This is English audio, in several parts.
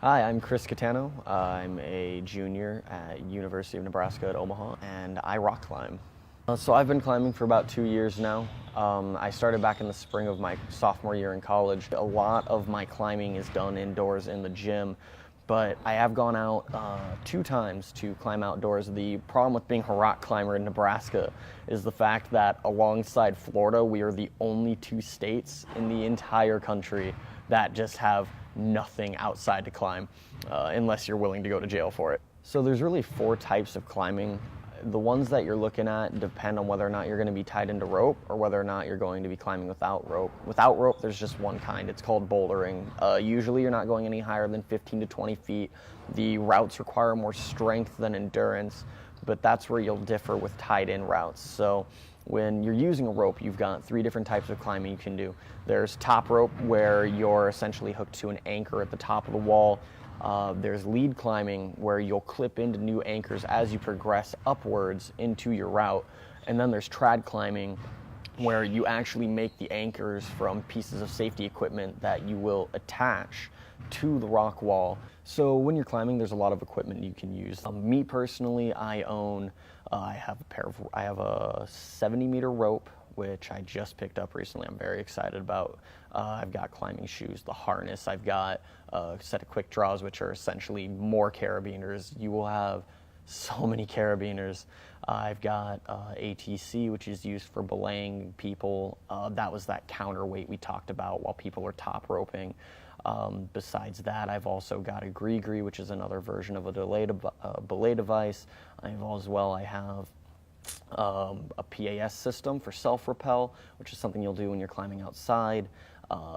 Hi, I'm Chris Catano. I'm a junior at University of Nebraska at Omaha, and I rock climb. So I've been climbing for about 2 years now. I started back in the spring of my sophomore year in college. A lot of my climbing is done indoors in the gym, but I have gone out 2 times to climb outdoors. The problem with being a rock climber in Nebraska is the fact that alongside Florida, we are the only 2 states in the entire country that just have nothing outside to climb, unless you're willing to go to jail for it. So there's really 4 types of climbing. The ones that you're looking at depend on whether or not you're going to be tied into rope or whether or not you're going to be climbing without rope. Without rope, there's just one kind. It's called bouldering. Usually you're not going any higher than 15 to 20 feet. The routes require more strength than endurance, but that's where you'll differ with tied-in routes. So when you're using a rope, you've got 3 different types of climbing you can do. There's top rope, where you're essentially hooked to an anchor at the top of the wall. There's lead climbing, where you'll clip into new anchors as you progress upwards into your route. And then there's trad climbing, where you actually make the anchors from pieces of safety equipment that you will attach to the rock wall. So when you're climbing, there's a lot of equipment you can use. Me personally, I have a 70-meter rope, which I just picked up recently. I'm very excited about. I've got climbing shoes, the harness. I've got a set of quick draws, which are essentially more carabiners. You will have so many carabiners. I've got ATC, which is used for belaying people. That was that counterweight we talked about while people were top roping. Besides that, I've also got a gree-gree, which is another version of a belay device. I have a PAS system for self-rappel, which is something you'll do when you're climbing outside,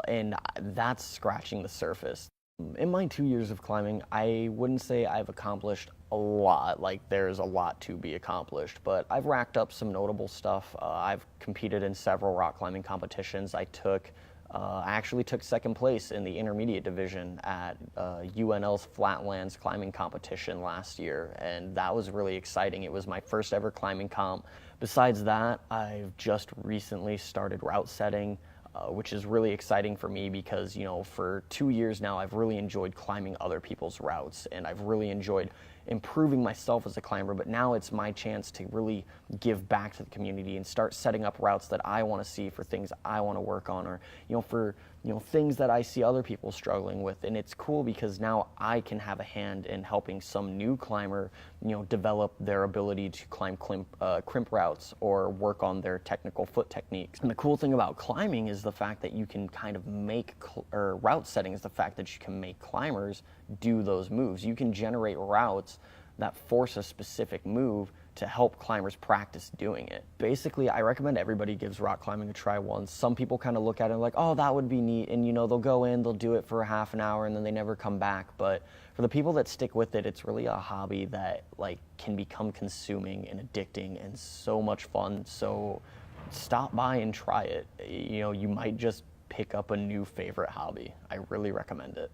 and that's scratching the surface. In my 2 years of climbing, I wouldn't say I've accomplished a lot. Like, there's a lot to be accomplished, but I've racked up some notable stuff. I've competed in several rock climbing competitions. I actually took second place in the intermediate division at UNL's Flatlands climbing competition last year, and that was really exciting. It was my first ever climbing comp. Besides that, I've just recently started route setting, which is really exciting for me because, for 2 years now, I've really enjoyed climbing other people's routes, and I've really enjoyed improving myself as a climber, but now it's my chance to really give back to the community and start setting up routes that I want to see for things I want to work on, or for things that I see other people struggling with. And it's cool because now I can have a hand in helping some new climber develop their ability to climb crimp routes or work on their technical foot techniques. And the cool thing about climbing is the fact that you can kind of route setting is the fact that you can make climbers do those moves. You can generate routes that force a specific move to help climbers practice doing it. Basically, I recommend everybody gives rock climbing a try once. Some people kind of look at it like, oh, that would be neat, and they'll go in, they'll do it for a half an hour, and then they never come back. But for the people that stick with it, it's really a hobby that can become consuming and addicting and so much fun. So stop by and try it. You might just pick up a new favorite hobby. I really recommend it.